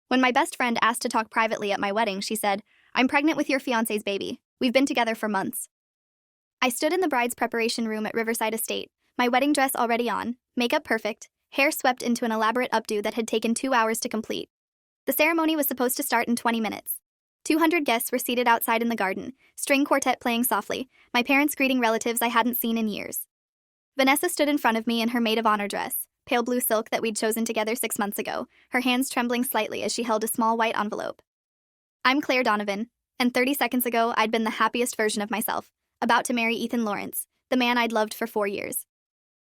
When my best friend asked to talk privately at my wedding, she said, "I'm pregnant with your fiancé's baby. We've been together for months." I stood in the bride's preparation room at Riverside Estate, my wedding dress already on, makeup perfect, hair swept into an elaborate updo that had taken 2 hours to complete. The ceremony was supposed to start in 20 minutes. 200 guests were seated outside in the garden, string quartet playing softly, my parents greeting relatives I hadn't seen in years. Vanessa stood in front of me in her maid of honor dress, pale blue silk that we'd chosen together 6 months ago, her hands trembling slightly as she held a small white envelope. I'm Claire Donovan, and 30 seconds ago I'd been the happiest version of myself, about to marry Ethan Lawrence, the man I'd loved for 4 years.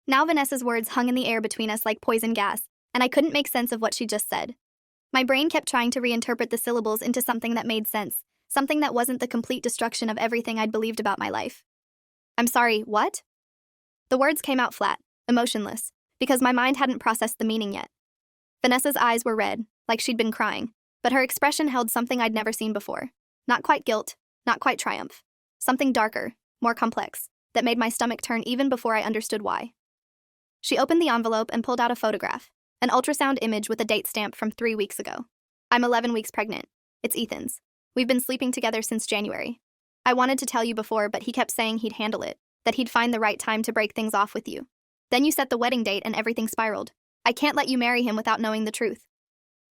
Now Vanessa's words hung in the air between us like poison gas, and I couldn't make sense of what she just said. My brain kept trying to reinterpret the syllables into something that made sense, something that wasn't the complete destruction of everything I'd believed about my life. "I'm sorry, what?" The words came out flat, emotionless, because my mind hadn't processed the meaning yet. Vanessa's eyes were red, like she'd been crying, but her expression held something I'd never seen before. Not quite guilt, not quite triumph. Something darker, more complex, that made my stomach turn even before I understood why. She opened the envelope and pulled out a photograph, an ultrasound image with a date stamp from 3 weeks ago. "I'm 11 weeks pregnant. It's Ethan's. We've been sleeping together since January. I wanted to tell you before, but he kept saying he'd handle it, that he'd find the right time to break things off with you. Then you set the wedding date and everything spiraled. I can't let you marry him without knowing the truth."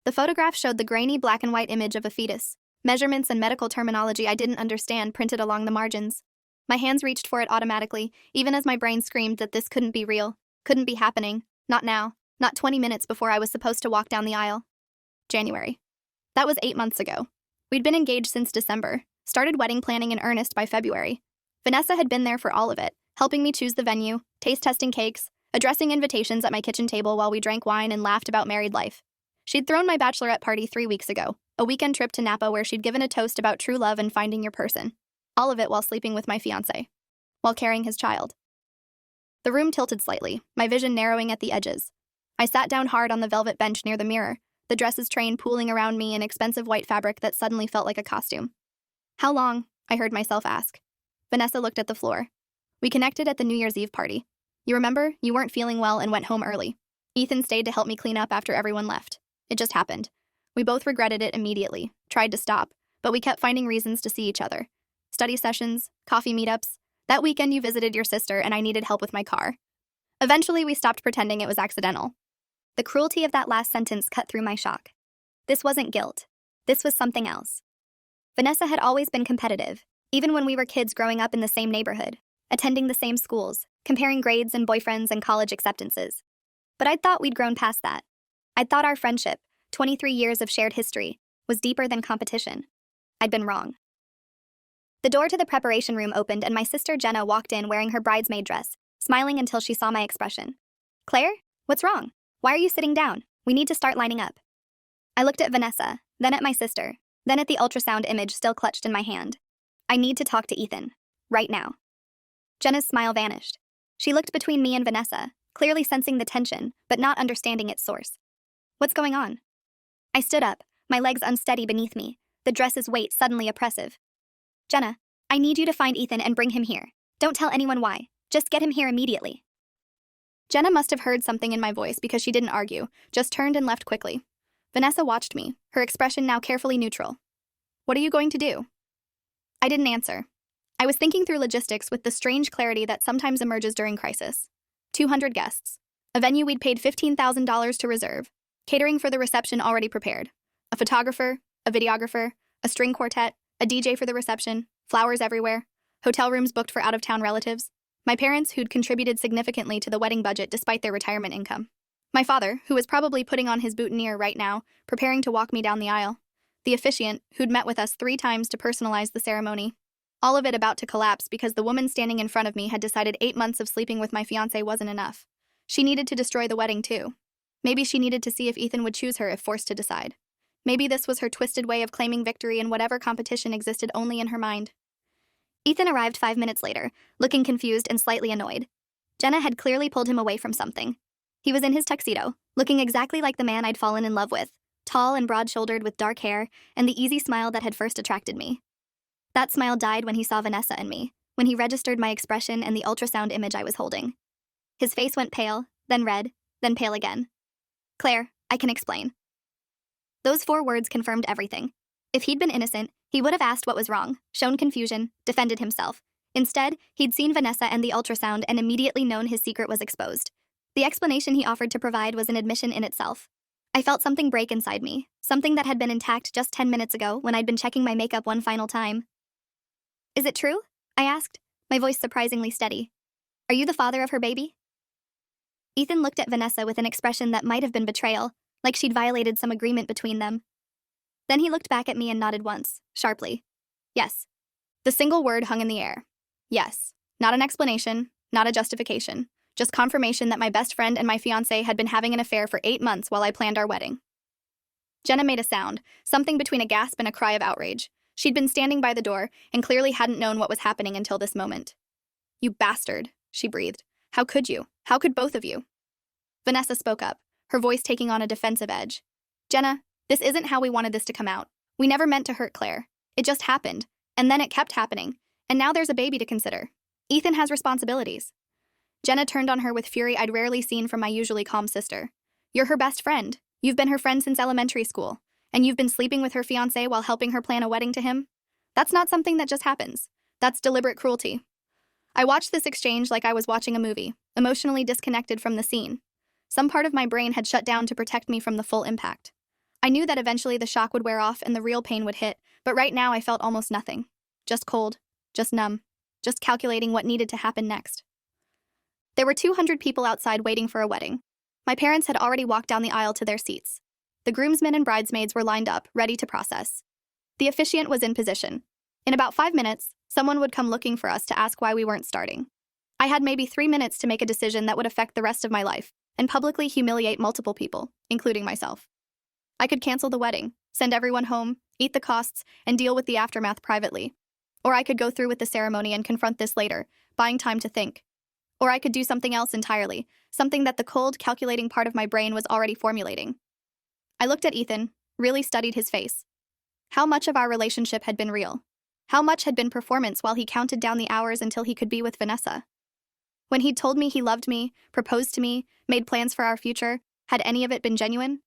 The photograph showed the grainy black and white image of a fetus, measurements and medical terminology I didn't understand printed along the margins. My hands reached for it automatically, even as my brain screamed that this couldn't be real, couldn't be happening, not now, not 20 minutes before I was supposed to walk down the aisle. January. That was 8 months ago. We'd been engaged since December, started wedding planning in earnest by February. Vanessa had been there for all of it, helping me choose the venue, taste testing cakes, addressing invitations at my kitchen table while we drank wine and laughed about married life. She'd thrown my bachelorette party 3 weeks ago, a weekend trip to Napa where she'd given a toast about true love and finding your person. All of it while sleeping with my fiancé, while carrying his child. The room tilted slightly, my vision narrowing at the edges. I sat down hard on the velvet bench near the mirror, the dresses train pooling around me in expensive white fabric that suddenly felt like a costume. "How long?" I heard myself ask. Vanessa looked at the floor. "We connected at the New Year's Eve party. You remember? You weren't feeling well and went home early. Ethan stayed to help me clean up after everyone left. It just happened. We both regretted it immediately, tried to stop, but we kept finding reasons to see each other. Study sessions, coffee meetups. That weekend you visited your sister and I needed help with my car. Eventually we stopped pretending it was accidental." The cruelty of that last sentence cut through my shock. This wasn't guilt. This was something else. Vanessa had always been competitive, even when we were kids growing up in the same neighborhood, attending the same schools, comparing grades and boyfriends and college acceptances. But I'd thought we'd grown past that. I'd thought our friendship, 23 years of shared history, was deeper than competition. I'd been wrong. The door to the preparation room opened and my sister Jenna walked in wearing her bridesmaid dress, smiling until she saw my expression. "Claire, what's wrong? Why are you sitting down? We need to start lining up." I looked at Vanessa, then at my sister, then at the ultrasound image still clutched in my hand. "I need to talk to Ethan. Right now." Jenna's smile vanished. She looked between me and Vanessa, clearly sensing the tension, but not understanding its source. "What's going on?" I stood up, my legs unsteady beneath me, the dress's weight suddenly oppressive. "Jenna, I need you to find Ethan and bring him here. Don't tell anyone why. Just get him here immediately." Jenna must have heard something in my voice because she didn't argue, just turned and left quickly. Vanessa watched me, her expression now carefully neutral. "What are you going to do?" I didn't answer. I was thinking through logistics with the strange clarity that sometimes emerges during crisis. 200 guests. A venue we'd paid $15,000 to reserve. Catering for the reception already prepared. A photographer, a videographer, a string quartet, a DJ for the reception, flowers everywhere, hotel rooms booked for out-of-town relatives. My parents, who'd contributed significantly to the wedding budget despite their retirement income. My father, who was probably putting on his boutonniere right now, preparing to walk me down the aisle. The officiant, who'd met with us 3 times to personalize the ceremony. All of it about to collapse because the woman standing in front of me had decided 8 months of sleeping with my fiancé wasn't enough. She needed to destroy the wedding too. Maybe she needed to see if Ethan would choose her if forced to decide. Maybe this was her twisted way of claiming victory in whatever competition existed only in her mind. Ethan arrived 5 minutes later, looking confused and slightly annoyed. Jenna had clearly pulled him away from something. He was in his tuxedo, looking exactly like the man I'd fallen in love with, tall and broad-shouldered with dark hair and the easy smile that had first attracted me. That smile died when he saw Vanessa and me, when he registered my expression and the ultrasound image I was holding. His face went pale, then red, then pale again. "Claire, I can explain." Those 4 words confirmed everything. If he'd been innocent, he would have asked what was wrong, shown confusion, defended himself. Instead, he'd seen Vanessa and the ultrasound and immediately known his secret was exposed. The explanation he offered to provide was an admission in itself. I felt something break inside me, something that had been intact just 10 minutes ago when I'd been checking my makeup one final time. Is it true? I asked, my voice surprisingly steady. Are you the father of her baby? Ethan looked at Vanessa with an expression that might have been betrayal, like she'd violated some agreement between them. Then he looked back at me and nodded once, sharply. Yes. The single word hung in the air. Yes. Not an explanation, not a justification, just confirmation that my best friend and my fiancé had been having an affair for 8 months while I planned our wedding. Jenna made a sound, something between a gasp and a cry of outrage. She'd been standing by the door and clearly hadn't known what was happening until this moment. You bastard, she breathed. How could you? How could both of you? Vanessa spoke up, her voice taking on a defensive edge. Jenna, this isn't how we wanted this to come out. We never meant to hurt Claire. It just happened, and then it kept happening, and now there's a baby to consider. Ethan has responsibilities. Jenna turned on her with fury I'd rarely seen from my usually calm sister. You're her best friend. You've been her friend since elementary school, and you've been sleeping with her fiancé while helping her plan a wedding to him? That's not something that just happens. That's deliberate cruelty. I watched this exchange like I was watching a movie, emotionally disconnected from the scene. Some part of my brain had shut down to protect me from the full impact. I knew that eventually the shock would wear off and the real pain would hit, but right now I felt almost nothing. Just cold, just numb, just calculating what needed to happen next. There were 200 people outside waiting for a wedding. My parents had already walked down the aisle to their seats. The groomsmen and bridesmaids were lined up, ready to process. The officiant was in position. In about 5 minutes, someone would come looking for us to ask why we weren't starting. I had maybe 3 minutes to make a decision that would affect the rest of my life and publicly humiliate multiple people, including myself. I could cancel the wedding, send everyone home, eat the costs, and deal with the aftermath privately. Or I could go through with the ceremony and confront this later, buying time to think. Or I could do something else entirely, something that the cold, calculating part of my brain was already formulating. I looked at Ethan, really studied his face. How much of our relationship had been real? How much had been performance while he counted down the hours until he could be with Vanessa? When he'd told me he loved me, proposed to me, made plans for our future, had any of it been genuine?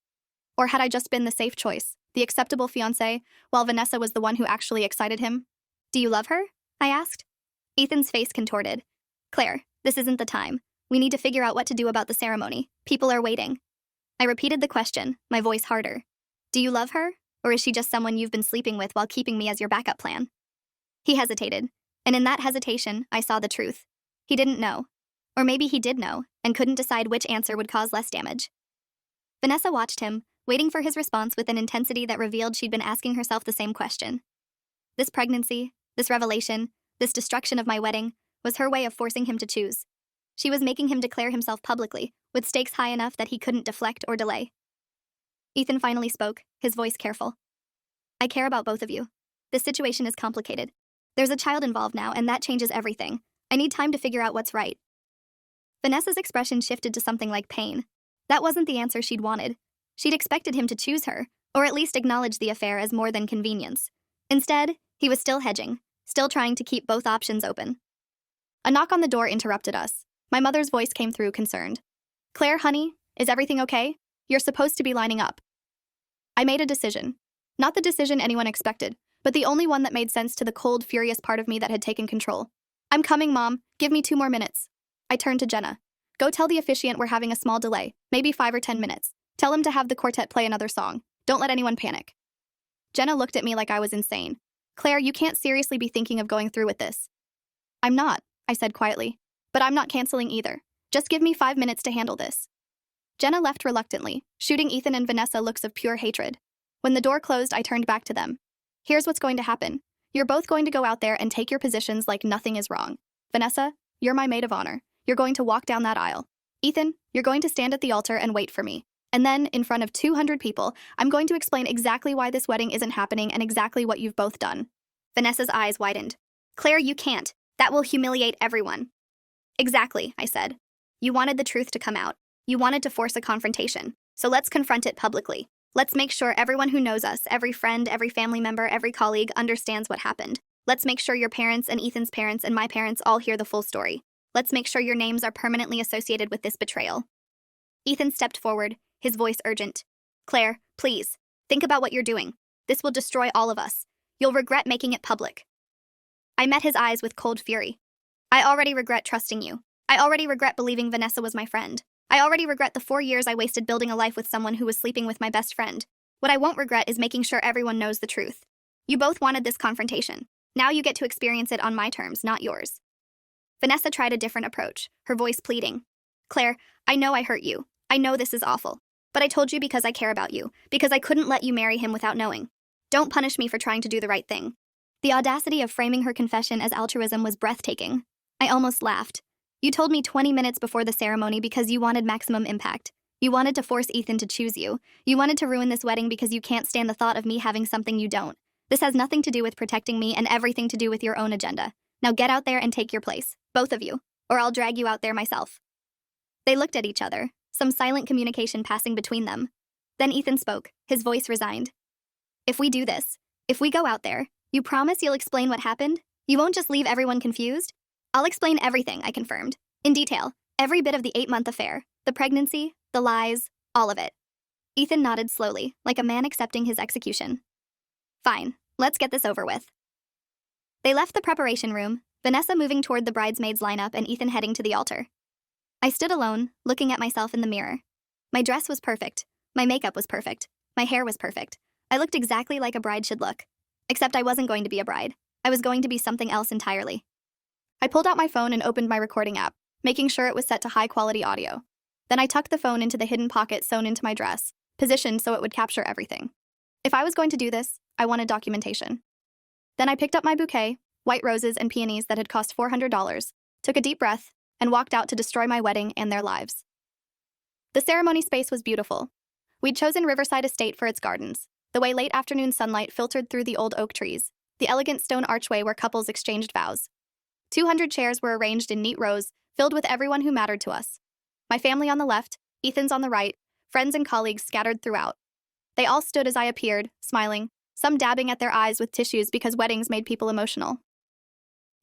Or had I just been the safe choice, the acceptable fiancé, while Vanessa was the one who actually excited him? Do you love her? I asked. Ethan's face contorted. Claire, this isn't the time. We need to figure out what to do about the ceremony. People are waiting. I repeated the question, my voice harder. Do you love her? Or is she just someone you've been sleeping with while keeping me as your backup plan? He hesitated, and in that hesitation, I saw the truth. He didn't know. Or maybe he did know, and couldn't decide which answer would cause less damage. Vanessa watched him, waiting for his response with an intensity that revealed she'd been asking herself the same question. This pregnancy, this revelation, this destruction of my wedding, was her way of forcing him to choose. She was making him declare himself publicly, with stakes high enough that he couldn't deflect or delay. Ethan finally spoke, his voice careful. I care about both of you. This situation is complicated. There's a child involved now, and that changes everything. I need time to figure out what's right. Vanessa's expression shifted to something like pain. That wasn't the answer she'd wanted. She'd expected him to choose her, or at least acknowledge the affair as more than convenience. Instead, he was still hedging, still trying to keep both options open. A knock on the door interrupted us. My mother's voice came through, concerned. Claire, honey, is everything okay? You're supposed to be lining up. I made a decision. Not the decision anyone expected, but the only one that made sense to the cold, furious part of me that had taken control. I'm coming, Mom. Give me 2 more minutes. I turned to Jenna. Go tell the officiant we're having a small delay, maybe 5 or 10 minutes. Tell him to have the quartet play another song. Don't let anyone panic. Jenna looked at me like I was insane. Claire, you can't seriously be thinking of going through with this. I'm not, I said quietly. But I'm not canceling either. Just give me 5 minutes to handle this. Jenna left reluctantly, shooting Ethan and Vanessa looks of pure hatred. When the door closed, I turned back to them. Here's what's going to happen. You're both going to go out there and take your positions like nothing is wrong. Vanessa, you're my maid of honor. You're going to walk down that aisle. Ethan, you're going to stand at the altar and wait for me. And then, in front of 200 people, I'm going to explain exactly why this wedding isn't happening and exactly what you've both done. Vanessa's eyes widened. Claire, you can't. That will humiliate everyone. Exactly, I said. You wanted the truth to come out. You wanted to force a confrontation. So let's confront it publicly. Let's make sure everyone who knows us, every friend, every family member, every colleague, understands what happened. Let's make sure your parents and Ethan's parents and my parents all hear the full story. Let's make sure your names are permanently associated with this betrayal. Ethan stepped forward, his voice urgent. Claire, please. Think about what you're doing. This will destroy all of us. You'll regret making it public. I met his eyes with cold fury. I already regret trusting you. I already regret believing Vanessa was my friend. I already regret the 4 years I wasted building a life with someone who was sleeping with my best friend. What I won't regret is making sure everyone knows the truth. You both wanted this confrontation. Now you get to experience it on my terms, not yours. Vanessa tried a different approach, her voice pleading. Claire, I know I hurt you. I know this is awful. But I told you because I care about you, because I couldn't let you marry him without knowing. Don't punish me for trying to do the right thing. The audacity of framing her confession as altruism was breathtaking. I almost laughed. You told me 20 minutes before the ceremony because you wanted maximum impact. You wanted to force Ethan to choose you. You wanted to ruin this wedding because you can't stand the thought of me having something you don't. This has nothing to do with protecting me and everything to do with your own agenda. Now get out there and take your place, both of you, or I'll drag you out there myself. They looked at each other, some silent communication passing between them. Then Ethan spoke, his voice resigned. If we do this, if we go out there, you promise you'll explain what happened? You won't just leave everyone confused? I'll explain everything, I confirmed. In detail, every bit of the 8-month affair, the pregnancy, the lies, all of it. Ethan nodded slowly, like a man accepting his execution. Fine, let's get this over with. They left the preparation room, Vanessa moving toward the bridesmaids lineup and Ethan heading to the altar. I stood alone, looking at myself in the mirror. My dress was perfect. My makeup was perfect. My hair was perfect. I looked exactly like a bride should look. Except I wasn't going to be a bride. I was going to be something else entirely. I pulled out my phone and opened my recording app, making sure it was set to high-quality audio. Then I tucked the phone into the hidden pocket sewn into my dress, positioned so it would capture everything. If I was going to do this, I wanted documentation. Then I picked up my bouquet, white roses and peonies that had cost $400, took a deep breath, and walked out to destroy my wedding and their lives. The ceremony space was beautiful. We'd chosen Riverside Estate for its gardens, the way late afternoon sunlight filtered through the old oak trees, the elegant stone archway where couples exchanged vows. 200 chairs were arranged in neat rows, filled with everyone who mattered to us. My family on the left, Ethan's on the right, friends and colleagues scattered throughout. They all stood as I appeared, smiling, some dabbing at their eyes with tissues because weddings made people emotional.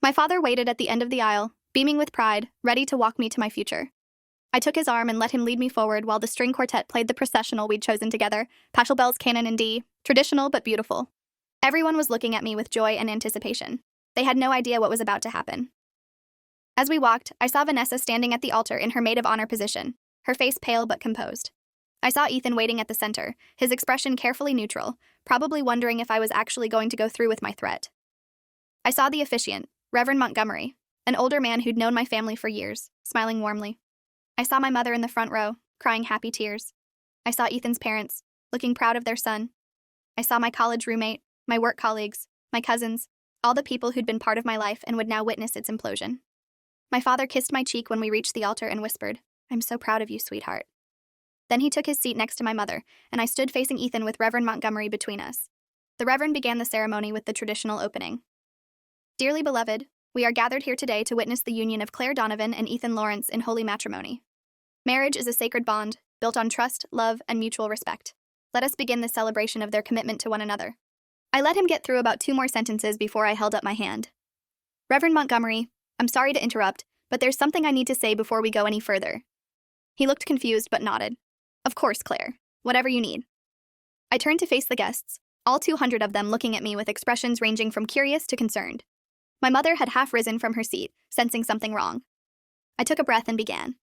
My father waited at the end of the aisle, beaming with pride, ready to walk me to my future. I took his arm and let him lead me forward while the string quartet played the processional we'd chosen together, Pachelbel's Canon in D, traditional but beautiful. Everyone was looking at me with joy and anticipation. They had no idea what was about to happen. As we walked, I saw Vanessa standing at the altar in her maid of honor position, her face pale but composed. I saw Ethan waiting at the center, his expression carefully neutral, probably wondering if I was actually going to go through with my threat. I saw the officiant, Reverend Montgomery, an older man who'd known my family for years, smiling warmly. I saw my mother in the front row, crying happy tears. I saw Ethan's parents, looking proud of their son. I saw my college roommate, my work colleagues, my cousins, all the people who'd been part of my life and would now witness its implosion. My father kissed my cheek when we reached the altar and whispered, "I'm so proud of you, sweetheart." Then he took his seat next to my mother, and I stood facing Ethan with Reverend Montgomery between us. The Reverend began the ceremony with the traditional opening. Dearly beloved, we are gathered here today to witness the union of Claire Donovan and Ethan Lawrence in holy matrimony. Marriage is a sacred bond, built on trust, love, and mutual respect. Let us begin the celebration of their commitment to one another. I let him get through about 2 more sentences before I held up my hand. Reverend Montgomery, I'm sorry to interrupt, but there's something I need to say before we go any further. He looked confused but nodded. Of course, Claire. Whatever you need. I turned to face the guests, all 200 of them looking at me with expressions ranging from curious to concerned. My mother had half risen from her seat, sensing something wrong. I took a breath and began.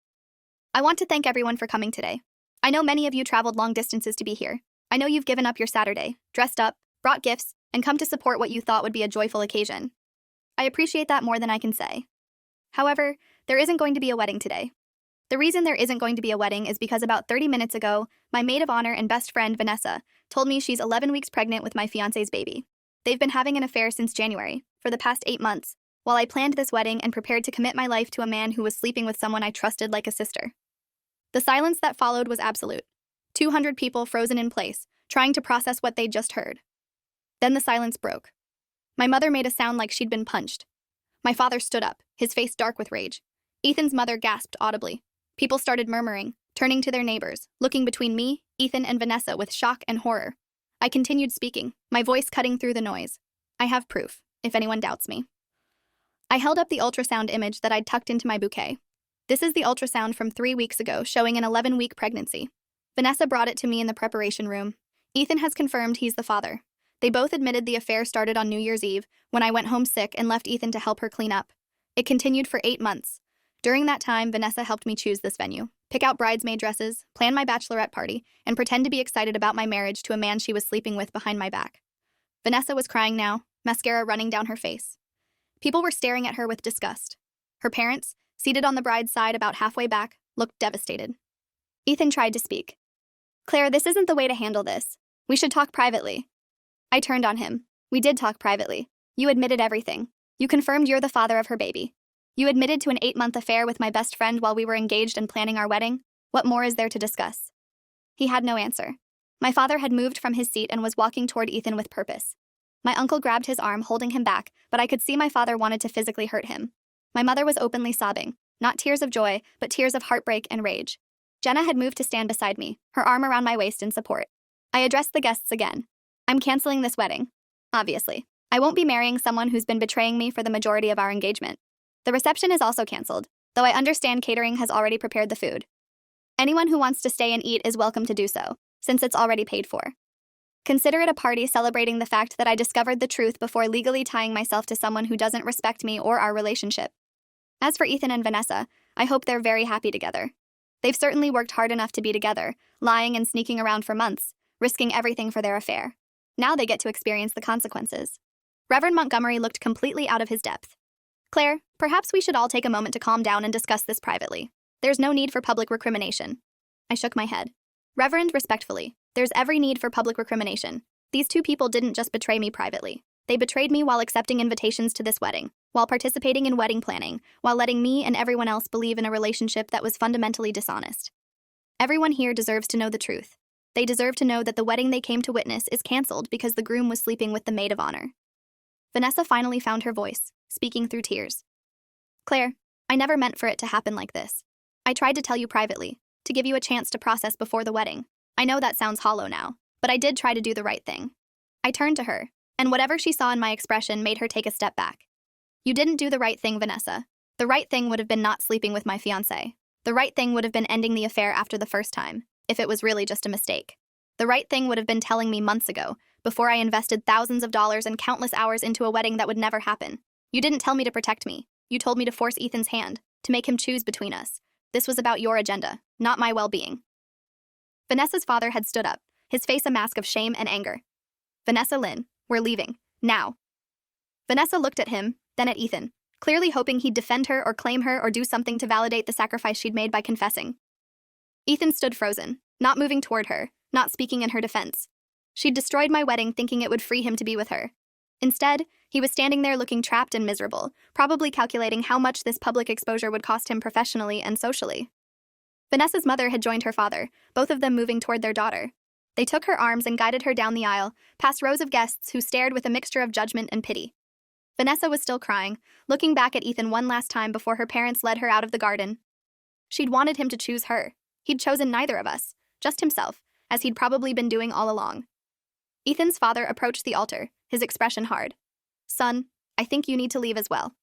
I want to thank everyone for coming today. I know many of you traveled long distances to be here. I know you've given up your Saturday, dressed up, brought gifts, and come to support what you thought would be a joyful occasion. I appreciate that more than I can say. However, there isn't going to be a wedding today. The reason there isn't going to be a wedding is because about 30 minutes ago, my maid of honor and best friend, Vanessa, told me she's 11 weeks pregnant with my fiancé's baby. They've been having an affair since January, for the past 8 months, while I planned this wedding and prepared to commit my life to a man who was sleeping with someone I trusted like a sister. The silence that followed was absolute. 200 people frozen in place, trying to process what they'd just heard. Then the silence broke. My mother made a sound like she'd been punched. My father stood up, his face dark with rage. Ethan's mother gasped audibly. People started murmuring, turning to their neighbors, looking between me, Ethan, and Vanessa with shock and horror. I continued speaking, my voice cutting through the noise. I have proof, if anyone doubts me. I held up the ultrasound image that I'd tucked into my bouquet. This is the ultrasound from 3 weeks ago, showing an 11-week pregnancy. Vanessa brought it to me in the preparation room. Ethan has confirmed he's the father. They both admitted the affair started on New Year's Eve, when I went home sick and left Ethan to help her clean up. It continued for 8 months. During that time, Vanessa helped me choose this venue, pick out bridesmaid dresses, plan my bachelorette party, and pretend to be excited about my marriage to a man she was sleeping with behind my back. Vanessa was crying now, mascara running down her face. People were staring at her with disgust. Her parents, seated on the bride's side about halfway back, looked devastated. Ethan tried to speak. "Claire, this isn't the way to handle this. We should talk privately." I turned on him. "We did talk privately. You admitted everything. You confirmed you're the father of her baby. You admitted to an 8-month affair with my best friend while we were engaged and planning our wedding. What more is there to discuss?" He had no answer. My father had moved from his seat and was walking toward Ethan with purpose. My uncle grabbed his arm, holding him back, but I could see my father wanted to physically hurt him. My mother was openly sobbing, not tears of joy, but tears of heartbreak and rage. Jenna had moved to stand beside me, her arm around my waist in support. I addressed the guests again. "I'm canceling this wedding. Obviously. I won't be marrying someone who's been betraying me for the majority of our engagement. The reception is also canceled, though I understand catering has already prepared the food. Anyone who wants to stay and eat is welcome to do so, since it's already paid for. Consider it a party celebrating the fact that I discovered the truth before legally tying myself to someone who doesn't respect me or our relationship. As for Ethan and Vanessa, I hope they're very happy together. They've certainly worked hard enough to be together, lying and sneaking around for months, risking everything for their affair. Now they get to experience the consequences." Reverend Montgomery looked completely out of his depth. "Claire, perhaps we should all take a moment to calm down and discuss this privately. There's no need for public recrimination." I shook my head. "Reverend, respectfully, there's every need for public recrimination. These two people didn't just betray me privately. They betrayed me while accepting invitations to this wedding, while participating in wedding planning, while letting me and everyone else believe in a relationship that was fundamentally dishonest. Everyone here deserves to know the truth. They deserve to know that the wedding they came to witness is canceled because the groom was sleeping with the maid of honor." Vanessa finally found her voice, speaking through tears. "Claire, I never meant for it to happen like this. I tried to tell you privately, to give you a chance to process before the wedding. I know that sounds hollow now, but I did try to do the right thing." I turned to her, and whatever she saw in my expression made her take a step back. "You didn't do the right thing, Vanessa. The right thing would have been not sleeping with my fiancé. The right thing would have been ending the affair after the first time, if it was really just a mistake. The right thing would have been telling me months ago, before I invested thousands of dollars and countless hours into a wedding that would never happen. You didn't tell me to protect me. You told me to force Ethan's hand, to make him choose between us. This was about your agenda, not my well-being." Vanessa's father had stood up, his face a mask of shame and anger. "Vanessa Lynn, we're leaving. Now." Vanessa looked at him, then at Ethan, clearly hoping he'd defend her or claim her or do something to validate the sacrifice she'd made by confessing. Ethan stood frozen, not moving toward her, not speaking in her defense. She'd destroyed my wedding thinking it would free him to be with her. Instead, he was standing there looking trapped and miserable, probably calculating how much this public exposure would cost him professionally and socially. Vanessa's mother had joined her father, both of them moving toward their daughter. They took her arms and guided her down the aisle, past rows of guests who stared with a mixture of judgment and pity. Vanessa was still crying, looking back at Ethan one last time before her parents led her out of the garden. She'd wanted him to choose her. He'd chosen neither of us, just himself, as he'd probably been doing all along. Ethan's father approached the altar, his expression hard. "Son, I think you need to leave as well."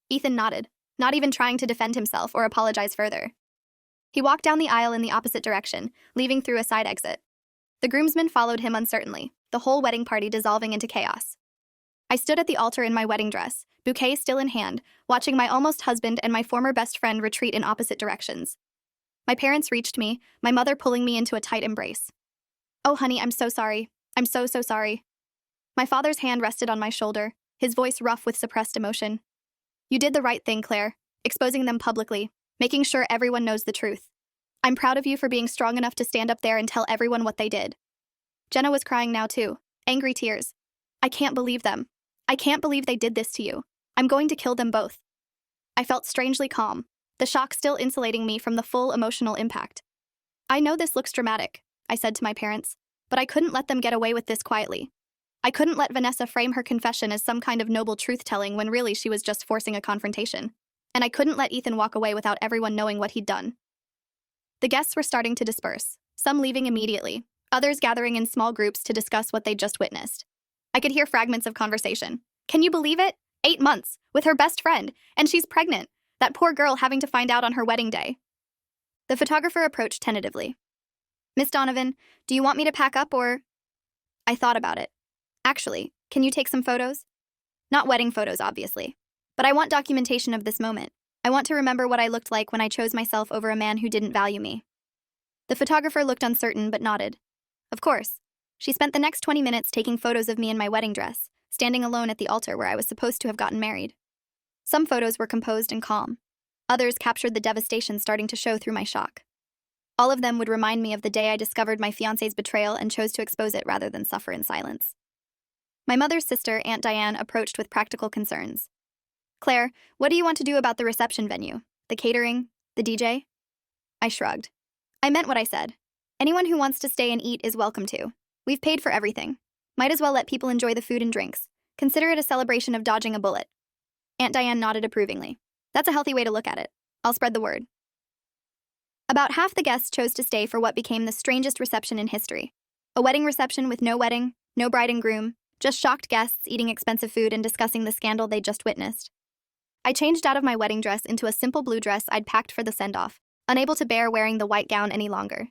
Ethan nodded, not even trying to defend himself or apologize further. He walked down the aisle in the opposite direction, leaving through a side exit. The groomsmen followed him uncertainly, the whole wedding party dissolving into chaos. I stood at the altar in my wedding dress, bouquet still in hand, watching my almost husband and my former best friend retreat in opposite directions. My parents reached me, my mother pulling me into a tight embrace. "Oh, honey, I'm so sorry. I'm so sorry." My father's hand rested on my shoulder, his voice rough with suppressed emotion. "You did the right thing, Claire, exposing them publicly, making sure everyone knows the truth. I'm proud of you for being strong enough to stand up there and tell everyone what they did." Jenna was crying now too, angry tears. "I can't believe them. I can't believe they did this to you. I'm going to kill them both." I felt strangely calm, the shock still insulating me from the full emotional impact. "I know this looks dramatic," I said to my parents, "but I couldn't let them get away with this quietly. I couldn't let Vanessa frame her confession as some kind of noble truth-telling when really she was just forcing a confrontation. And I couldn't let Ethan walk away without everyone knowing what he'd done." The guests were starting to disperse, some leaving immediately, others gathering in small groups to discuss what they'd just witnessed. I could hear fragments of conversation. "Can you believe it? 8 months, with her best friend, and she's pregnant. That poor girl having to find out on her wedding day." The photographer approached tentatively. "Miss Donovan, do you want me to pack up or—" I thought about it. Actually, can you take some photos? Not wedding photos, obviously. But I want documentation of this moment. I want to remember what I looked like when I chose myself over a man who didn't value me. The photographer looked uncertain but nodded. Of course. She spent the next 20 minutes taking photos of me in my wedding dress, standing alone at the altar where I was supposed to have gotten married. Some photos were composed and calm. Others captured the devastation starting to show through my shock. All of them would remind me of the day I discovered my fiancé's betrayal and chose to expose it rather than suffer in silence. My mother's sister, Aunt Diane, approached with practical concerns. Claire, what do you want to do about the reception venue? The catering? The DJ? I shrugged. I meant what I said. Anyone who wants to stay and eat is welcome to. We've paid for everything. Might as well let people enjoy the food and drinks. Consider it a celebration of dodging a bullet. Aunt Diane nodded approvingly. That's a healthy way to look at it. I'll spread the word. About half the guests chose to stay for what became the strangest reception in history. A wedding reception with no wedding, no bride and groom, just shocked guests eating expensive food and discussing the scandal they'd just witnessed. I changed out of my wedding dress into a simple blue dress I'd packed for the send-off, unable to bear wearing the white gown any longer.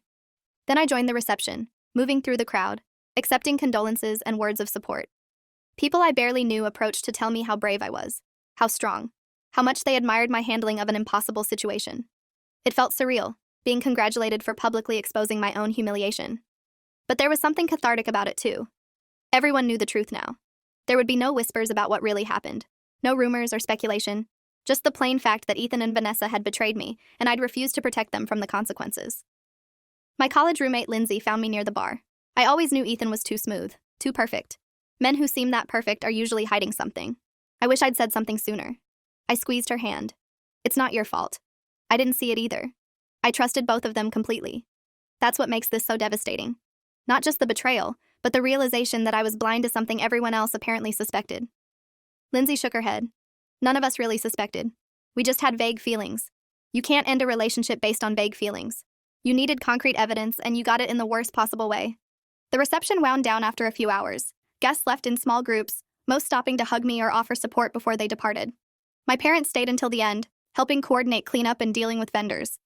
Then I joined the reception, moving through the crowd, accepting condolences and words of support. People I barely knew approached to tell me how brave I was, how strong, how much they admired my handling of an impossible situation. It felt surreal, being congratulated for publicly exposing my own humiliation. But there was something cathartic about it too. Everyone knew the truth now. There would be no whispers about what really happened, no rumors or speculation, just the plain fact that Ethan and Vanessa had betrayed me, and I'd refused to protect them from the consequences. My college roommate Lindsay found me near the bar. I always knew Ethan was too smooth, too perfect. Men who seem that perfect are usually hiding something. I wish I'd said something sooner. I squeezed her hand. It's not your fault. I didn't see it either. I trusted both of them completely. That's what makes this so devastating. Not just the betrayal, but the realization that I was blind to something everyone else apparently suspected. Lindsay shook her head. None of us really suspected. We just had vague feelings. You can't end a relationship based on vague feelings. You needed concrete evidence, and you got it in the worst possible way. The reception wound down after a few hours. Guests left in small groups, most stopping to hug me or offer support before they departed. My parents stayed until the end, helping coordinate cleanup and dealing with vendors.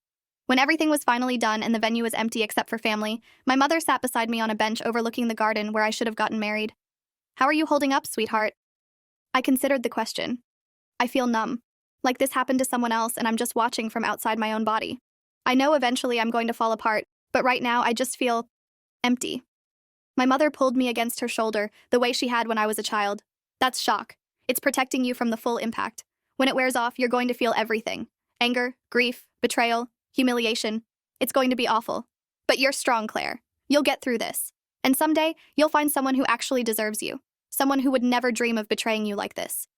When everything was finally done and the venue was empty except for family, my mother sat beside me on a bench overlooking the garden where I should have gotten married. How are you holding up, sweetheart? I considered the question. I feel numb, like this happened to someone else and I'm just watching from outside my own body. I know eventually I'm going to fall apart, but right now I just feel empty. My mother pulled me against her shoulder the way she had when I was a child. That's shock. It's protecting you from the full impact. When it wears off, you're going to feel everything. Anger, grief, betrayal, humiliation. It's going to be awful. But you're strong, Claire. You'll get through this. And someday, you'll find someone who actually deserves you. Someone who would never dream of betraying you like this.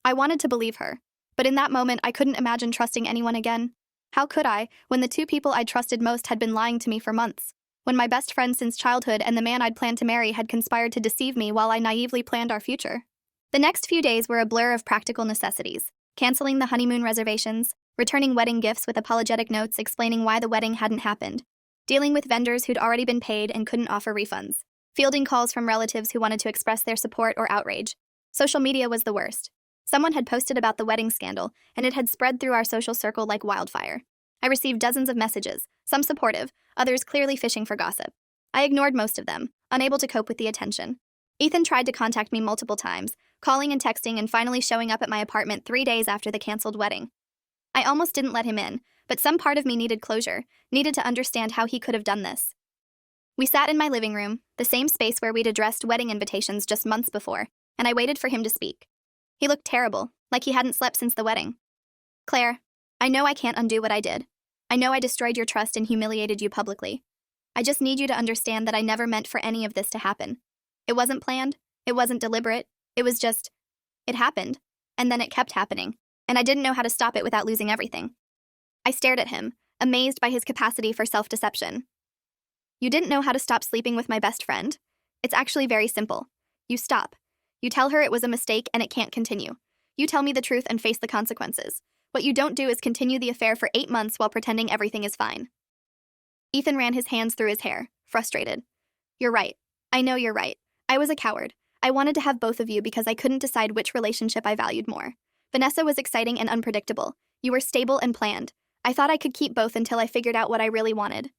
I wanted to believe her. But in that moment, I couldn't imagine trusting anyone again. How could I, when the two people I trusted most had been lying to me for months? When my best friend since childhood and the man I'd planned to marry had conspired to deceive me while I naively planned our future? The next few days were a blur of practical necessities. Canceling the honeymoon reservations, returning wedding gifts with apologetic notes explaining why the wedding hadn't happened, dealing with vendors who'd already been paid and couldn't offer refunds, fielding calls from relatives who wanted to express their support or outrage. Social media was the worst. Someone had posted about the wedding scandal, and it had spread through our social circle like wildfire. I received dozens of messages, some supportive, others clearly fishing for gossip. I ignored most of them, unable to cope with the attention. Ethan tried to contact me multiple times, calling and texting and finally showing up at my apartment 3 days after the canceled wedding. I almost didn't let him in, but some part of me needed closure, needed to understand how he could have done this. We sat in my living room, the same space where we'd addressed wedding invitations just months before, and I waited for him to speak. He looked terrible, like he hadn't slept since the wedding. Claire, I know I can't undo what I did. I know I destroyed your trust and humiliated you publicly. I just need you to understand that I never meant for any of this to happen. It wasn't planned, it wasn't deliberate, it was just, it happened, and then it kept happening, and I didn't know how to stop it without losing everything. I stared at him, amazed by his capacity for self-deception. You didn't know how to stop sleeping with my best friend? It's actually very simple. You stop. You tell her it was a mistake and it can't continue. You tell me the truth and face the consequences. What you don't do is continue the affair for 8 months while pretending everything is fine. Ethan ran his hands through his hair, frustrated. You're right. I know you're right. I was a coward. I wanted to have both of you because I couldn't decide which relationship I valued more. Vanessa was exciting and unpredictable. You were stable and planned. I thought I could keep both until I figured out what I really wanted.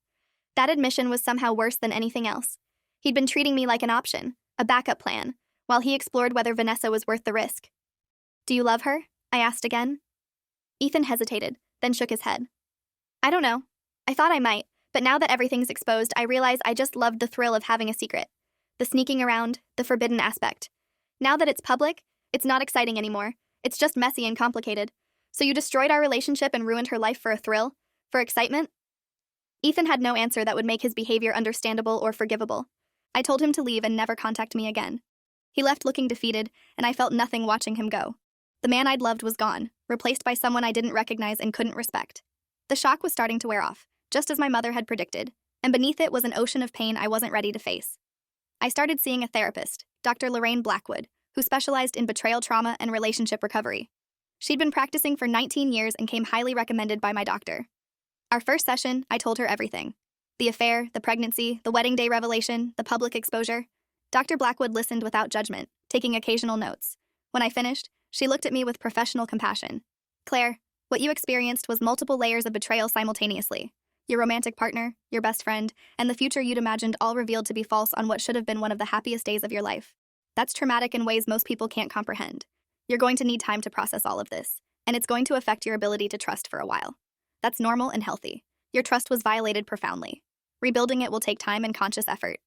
That admission was somehow worse than anything else. He'd been treating me like an option, a backup plan, while he explored whether Vanessa was worth the risk. Do you love her? I asked again. Ethan hesitated, then shook his head. I don't know. I thought I might, but now that everything's exposed, I realize I just loved the thrill of having a secret. The sneaking around, the forbidden aspect. Now that it's public, it's not exciting anymore. It's just messy and complicated. So you destroyed our relationship and ruined her life for a thrill? For excitement? Ethan had no answer that would make his behavior understandable or forgivable. I told him to leave and never contact me again. He left looking defeated, and I felt nothing watching him go. The man I'd loved was gone, replaced by someone I didn't recognize and couldn't respect. The shock was starting to wear off, just as my mother had predicted, and beneath it was an ocean of pain I wasn't ready to face. I started seeing a therapist, Dr. Lorraine Blackwood, who specialized in betrayal trauma and relationship recovery. She'd been practicing for 19 years and came highly recommended by my doctor. Our first session, I told her everything. The affair, the pregnancy, the wedding day revelation, the public exposure. Dr. Blackwood listened without judgment, taking occasional notes. When I finished, she looked at me with professional compassion. Claire, what you experienced was multiple layers of betrayal simultaneously. Your romantic partner, your best friend, and the future you'd imagined all revealed to be false on what should have been one of the happiest days of your life. That's traumatic in ways most people can't comprehend. You're going to need time to process all of this, and it's going to affect your ability to trust for a while. That's normal and healthy. Your trust was violated profoundly. Rebuilding it will take time and conscious effort.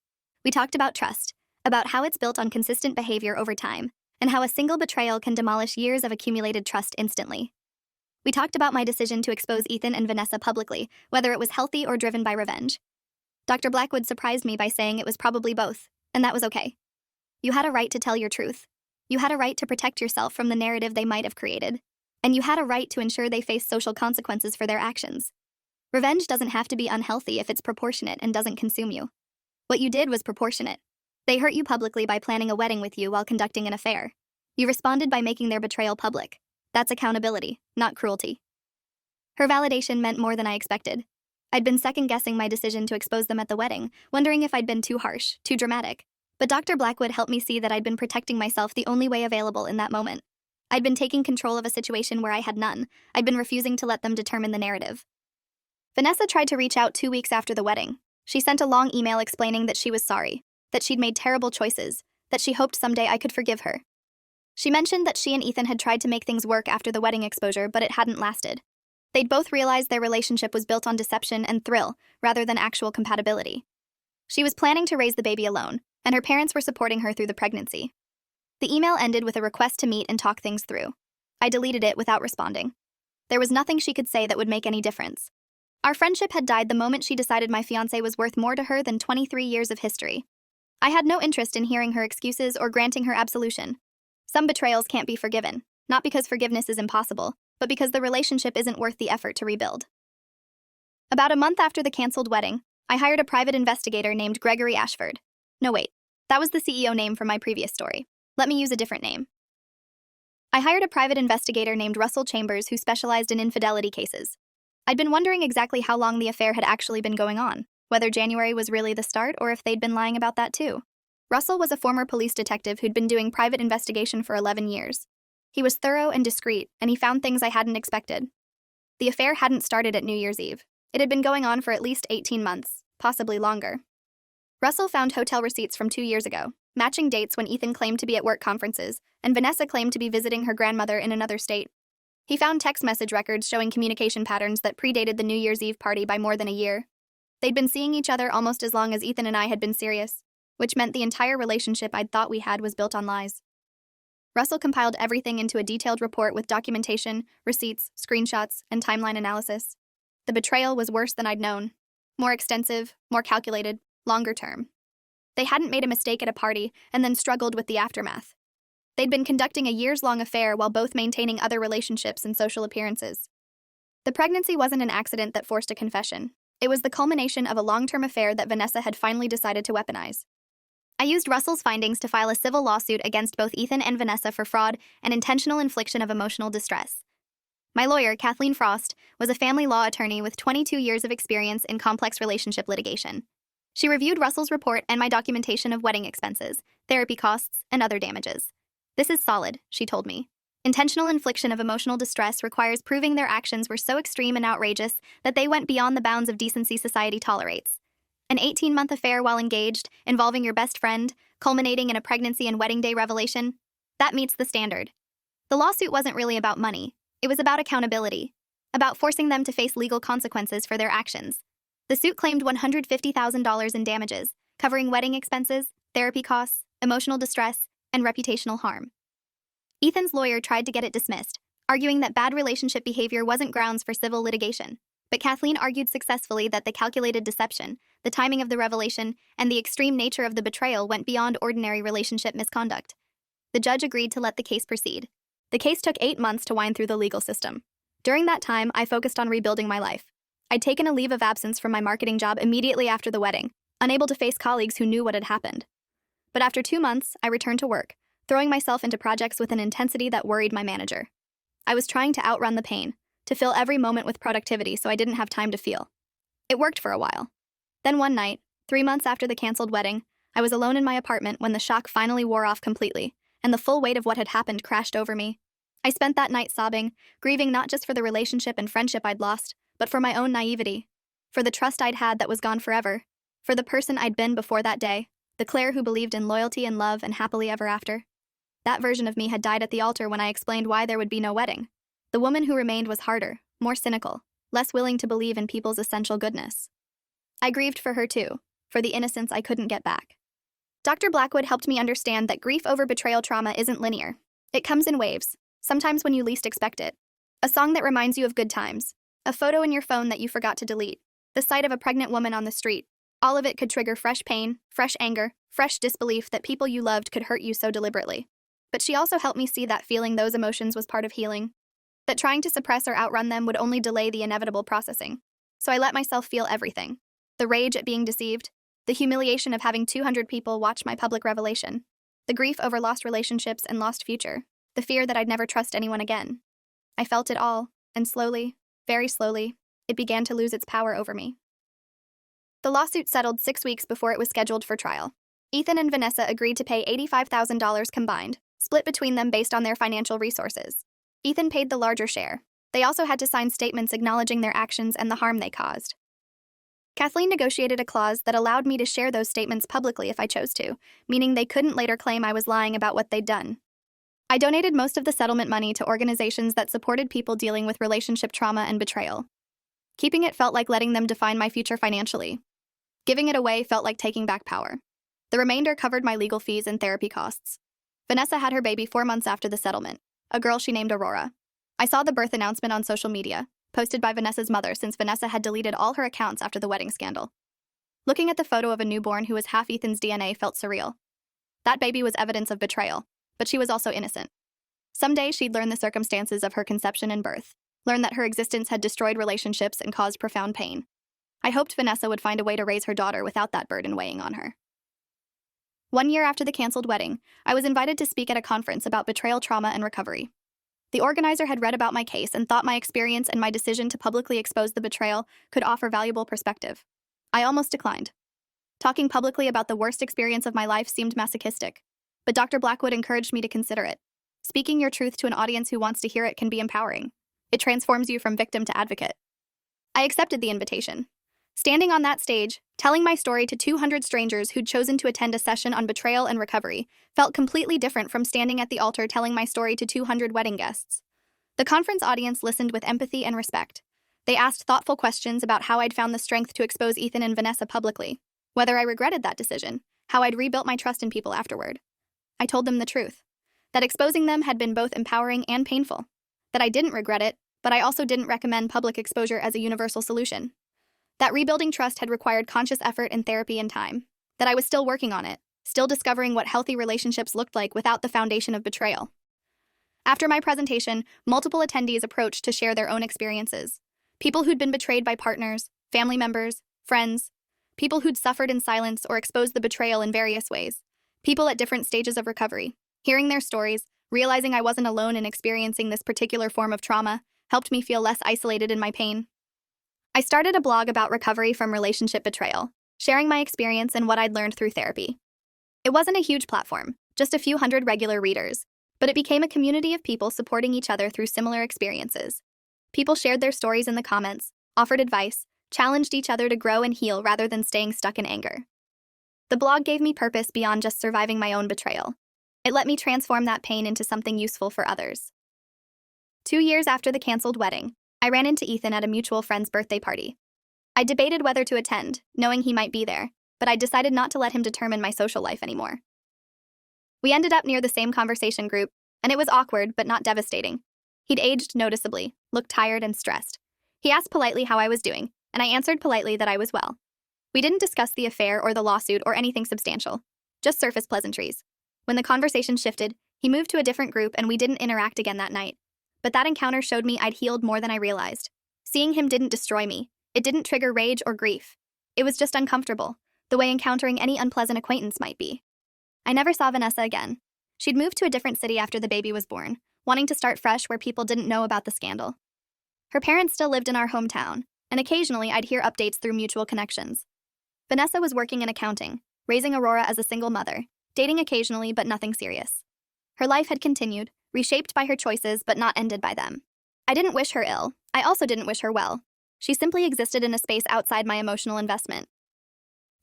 We talked about trust, about how it's built on consistent behavior over time, and how a single betrayal can demolish years of accumulated trust instantly. We talked about my decision to expose Ethan and Vanessa publicly, whether it was healthy or driven by revenge. Dr. Blackwood surprised me by saying it was probably both, and that was okay. You had a right to tell your truth. You had a right to protect yourself from the narrative they might have created. And you had a right to ensure they face social consequences for their actions. Revenge doesn't have to be unhealthy if it's proportionate and doesn't consume you. What you did was proportionate. They hurt you publicly by planning a wedding with you while conducting an affair. You responded by making their betrayal public. That's accountability, not cruelty. Her validation meant more than I expected. I'd been second-guessing my decision to expose them at the wedding, wondering if I'd been too harsh, too dramatic. But Dr. Blackwood helped me see that I'd been protecting myself the only way available in that moment. I'd been taking control of a situation where I had none. I'd been refusing to let them determine the narrative. Vanessa tried to reach out 2 weeks after the wedding. She sent a long email explaining that she was sorry, that she'd made terrible choices, that she hoped someday I could forgive her. She mentioned that she and Ethan had tried to make things work after the wedding exposure, but it hadn't lasted. They'd both realized their relationship was built on deception and thrill, rather than actual compatibility. She was planning to raise the baby alone, and her parents were supporting her through the pregnancy. The email ended with a request to meet and talk things through. I deleted it without responding. There was nothing she could say that would make any difference. Our friendship had died the moment she decided my fiancé was worth more to her than 23 years of history. I had no interest in hearing her excuses or granting her absolution. Some betrayals can't be forgiven, not because forgiveness is impossible, but because the relationship isn't worth the effort to rebuild. About a month after the canceled wedding, I hired a private investigator named Gregory Ashford. No, wait, that was the CEO name from my previous story. Let me use a different name. I hired a private investigator named Russell Chambers who specialized in infidelity cases. I'd been wondering exactly how long the affair had actually been going on, whether January was really the start or if they'd been lying about that too. Russell was a former police detective who'd been doing private investigation for 11 years. He was thorough and discreet, and he found things I hadn't expected. The affair hadn't started at New Year's Eve. It had been going on for at least 18 months, possibly longer. Russell found hotel receipts from 2 years ago, matching dates when Ethan claimed to be at work conferences, and Vanessa claimed to be visiting her grandmother in another state. He found text message records showing communication patterns that predated the New Year's Eve party by more than a year. They'd been seeing each other almost as long as Ethan and I had been serious, which meant the entire relationship I'd thought we had was built on lies. Russell compiled everything into a detailed report with documentation, receipts, screenshots, and timeline analysis. The betrayal was worse than I'd known. More extensive, more calculated, longer term. They hadn't made a mistake at a party and then struggled with the aftermath. They'd been conducting a years-long affair while both maintaining other relationships and social appearances. The pregnancy wasn't an accident that forced a confession. It was the culmination of a long-term affair that Vanessa had finally decided to weaponize. I used Russell's findings to file a civil lawsuit against both Ethan and Vanessa for fraud and intentional infliction of emotional distress. My lawyer, Kathleen Frost, was a family law attorney with 22 years of experience in complex relationship litigation. She reviewed Russell's report and my documentation of wedding expenses, therapy costs, and other damages. This is solid, she told me. Intentional infliction of emotional distress requires proving their actions were so extreme and outrageous that they went beyond the bounds of decency society tolerates. An 18-month affair while engaged, involving your best friend, culminating in a pregnancy and wedding day revelation? That meets the standard. The lawsuit wasn't really about money. It was about accountability, about forcing them to face legal consequences for their actions. The suit claimed $150,000 in damages, covering wedding expenses, therapy costs, emotional distress, and reputational harm. Ethan's lawyer tried to get it dismissed, arguing that bad relationship behavior wasn't grounds for civil litigation. But Kathleen argued successfully that the calculated deception, the timing of the revelation, and the extreme nature of the betrayal went beyond ordinary relationship misconduct. The judge agreed to let the case proceed. The case took 8 months to wind through the legal system. During that time, I focused on rebuilding my life. I'd taken a leave of absence from my marketing job immediately after the wedding, unable to face colleagues who knew what had happened. But after 2 months, I returned to work, throwing myself into projects with an intensity that worried my manager. I was trying to outrun the pain, to fill every moment with productivity so I didn't have time to feel. It worked for a while. Then one night, 3 months after the canceled wedding, I was alone in my apartment when the shock finally wore off completely, and the full weight of what had happened crashed over me. I spent that night sobbing, grieving not just for the relationship and friendship I'd lost, but for my own naivety, for the trust I'd had that was gone forever, for the person I'd been before that day, the Claire who believed in loyalty and love and happily ever after. That version of me had died at the altar when I explained why there would be no wedding. The woman who remained was harder, more cynical, less willing to believe in people's essential goodness. I grieved for her too, for the innocence I couldn't get back. Dr. Blackwood helped me understand that grief over betrayal trauma isn't linear. It comes in waves, sometimes when you least expect it. A song that reminds you of good times, a photo in your phone that you forgot to delete, the sight of a pregnant woman on the street. All of it could trigger fresh pain, fresh anger, fresh disbelief that people you loved could hurt you so deliberately. But she also helped me see that feeling those emotions was part of healing, that trying to suppress or outrun them would only delay the inevitable processing. So I let myself feel everything. The rage at being deceived, the humiliation of having 200 people watch my public revelation, the grief over lost relationships and lost future, the fear that I'd never trust anyone again. I felt it all, and slowly, very slowly, it began to lose its power over me. The lawsuit settled 6 weeks before it was scheduled for trial. Ethan and Vanessa agreed to pay $85,000 combined, split between them based on their financial resources. Ethan paid the larger share. They also had to sign statements acknowledging their actions and the harm they caused. Kathleen negotiated a clause that allowed me to share those statements publicly if I chose to, meaning they couldn't later claim I was lying about what they'd done. I donated most of the settlement money to organizations that supported people dealing with relationship trauma and betrayal. Keeping it felt like letting them define my future financially. Giving it away felt like taking back power. The remainder covered my legal fees and therapy costs. Vanessa had her baby 4 months after the settlement, a girl she named Aurora. I saw the birth announcement on social media, posted by Vanessa's mother since Vanessa had deleted all her accounts after the wedding scandal. Looking at the photo of a newborn who was half Ethan's DNA felt surreal. That baby was evidence of betrayal, but she was also innocent. Someday she'd learn the circumstances of her conception and birth, learn that her existence had destroyed relationships and caused profound pain. I hoped Vanessa would find a way to raise her daughter without that burden weighing on her. 1 year after the canceled wedding, I was invited to speak at a conference about betrayal trauma and recovery. The organizer had read about my case and thought my experience and my decision to publicly expose the betrayal could offer valuable perspective. I almost declined. Talking publicly about the worst experience of my life seemed masochistic, but Dr. Blackwood encouraged me to consider it. Speaking your truth to an audience who wants to hear it can be empowering. It transforms you from victim to advocate. I accepted the invitation. Standing on that stage, telling my story to 200 strangers who'd chosen to attend a session on betrayal and recovery felt completely different from standing at the altar telling my story to 200 wedding guests. The conference audience listened with empathy and respect. They asked thoughtful questions about how I'd found the strength to expose Ethan and Vanessa publicly, whether I regretted that decision, how I'd rebuilt my trust in people afterward. I told them the truth, that exposing them had been both empowering and painful, that I didn't regret it, but I also didn't recommend public exposure as a universal solution. That rebuilding trust had required conscious effort and therapy and time, that I was still working on it, still discovering what healthy relationships looked like without the foundation of betrayal. After my presentation, multiple attendees approached to share their own experiences. People who'd been betrayed by partners, family members, friends, people who'd suffered in silence or exposed the betrayal in various ways, people at different stages of recovery. Hearing their stories, realizing I wasn't alone in experiencing this particular form of trauma, helped me feel less isolated in my pain. I started a blog about recovery from relationship betrayal, sharing my experience and what I'd learned through therapy. It wasn't a huge platform, just a few hundred regular readers, but it became a community of people supporting each other through similar experiences. People shared their stories in the comments, offered advice, challenged each other to grow and heal rather than staying stuck in anger. The blog gave me purpose beyond just surviving my own betrayal. It let me transform that pain into something useful for others. 2 years after the canceled wedding, I ran into Ethan at a mutual friend's birthday party. I debated whether to attend, knowing he might be there, but I decided not to let him determine my social life anymore. We ended up near the same conversation group, and it was awkward but not devastating. He'd aged noticeably, looked tired and stressed. He asked politely how I was doing, and I answered politely that I was well. We didn't discuss the affair or the lawsuit or anything substantial, just surface pleasantries. When the conversation shifted, he moved to a different group and we didn't interact again that night. But that encounter showed me I'd healed more than I realized. Seeing him didn't destroy me. It didn't trigger rage or grief. It was just uncomfortable, the way encountering any unpleasant acquaintance might be. I never saw Vanessa again. She'd moved to a different city after the baby was born, wanting to start fresh where people didn't know about the scandal. Her parents still lived in our hometown, and occasionally I'd hear updates through mutual connections. Vanessa was working in accounting, raising Aurora as a single mother, dating occasionally but nothing serious. Her life had continued, reshaped by her choices but not ended by them. I didn't wish her ill. I also didn't wish her well. She simply existed in a space outside my emotional investment.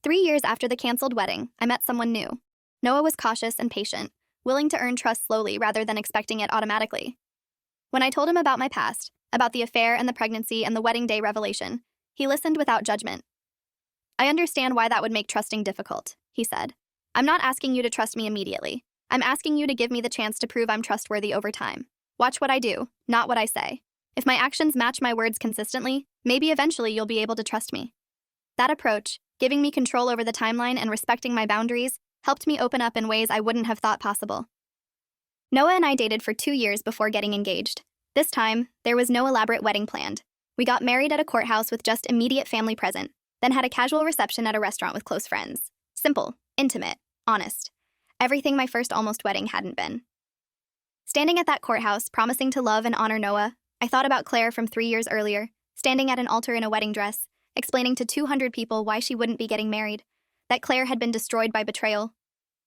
3 years after the canceled wedding, I met someone new. Noah was cautious and patient, willing to earn trust slowly rather than expecting it automatically. When I told him about my past, about the affair and the pregnancy and the wedding day revelation, he listened without judgment. "I understand why that would make trusting difficult," he said. "I'm not asking you to trust me immediately. I'm asking you to give me the chance to prove I'm trustworthy over time. Watch what I do, not what I say. If my actions match my words consistently, maybe eventually you'll be able to trust me." That approach, giving me control over the timeline and respecting my boundaries, helped me open up in ways I wouldn't have thought possible. Noah and I dated for 2 years before getting engaged. This time, there was no elaborate wedding planned. We got married at a courthouse with just immediate family present, then had a casual reception at a restaurant with close friends. Simple, intimate, honest. Everything my first almost wedding hadn't been. Standing at that courthouse, promising to love and honor Noah, I thought about Claire from 3 years earlier, standing at an altar in a wedding dress, explaining to 200 people why she wouldn't be getting married, that Claire had been destroyed by betrayal.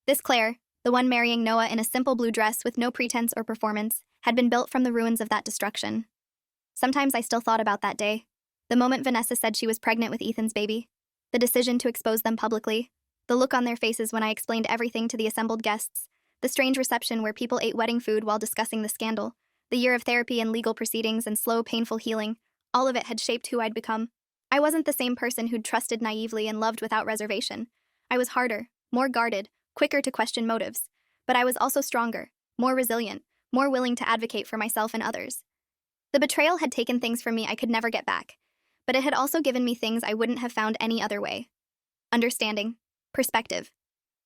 This Claire, the one marrying Noah in a simple blue dress with no pretense or performance, had been built from the ruins of that destruction. Sometimes I still thought about that day. The moment Vanessa said she was pregnant with Ethan's baby. The decision to expose them publicly. The look on their faces when I explained everything to the assembled guests. The strange reception where people ate wedding food while discussing the scandal. The year of therapy and legal proceedings and slow, painful healing. All of it had shaped who I'd become. I wasn't the same person who'd trusted naively and loved without reservation. I was harder, more guarded, quicker to question motives. But I was also stronger, more resilient, more willing to advocate for myself and others. The betrayal had taken things from me I could never get back, but it had also given me things I wouldn't have found any other way. Understanding, perspective,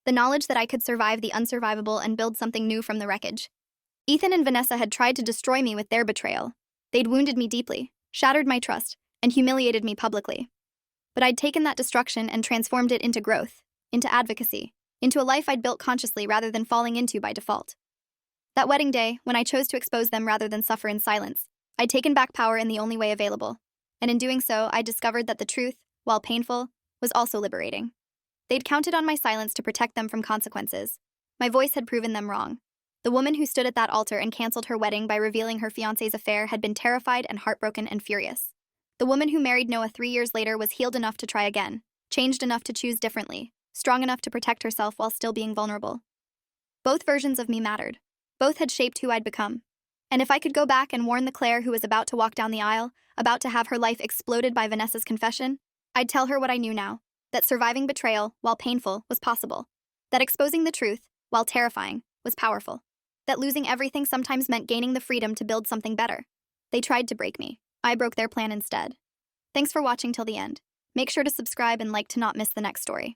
the knowledge that I could survive the unsurvivable and build something new from the wreckage. Ethan and Vanessa had tried to destroy me with their betrayal. They'd wounded me deeply, shattered my trust, and humiliated me publicly. But I'd taken that destruction and transformed it into growth, into advocacy, into a life I'd built consciously rather than falling into by default. That wedding day, when I chose to expose them rather than suffer in silence, I'd taken back power in the only way available. And in doing so, I discovered that the truth, while painful, was also liberating. They'd counted on my silence to protect them from consequences. My voice had proven them wrong. The woman who stood at that altar and canceled her wedding by revealing her fiancé's affair had been terrified and heartbroken and furious. The woman who married Noah 3 years later was healed enough to try again, changed enough to choose differently, strong enough to protect herself while still being vulnerable. Both versions of me mattered. Both had shaped who I'd become. And if I could go back and warn the Claire who was about to walk down the aisle, about to have her life exploded by Vanessa's confession, I'd tell her what I knew now, that surviving betrayal, while painful, was possible. That exposing the truth, while terrifying, was powerful. That losing everything sometimes meant gaining the freedom to build something better. They tried to break me. I broke their plan instead. Thanks for watching till the end. Make sure to subscribe and like to not miss the next story.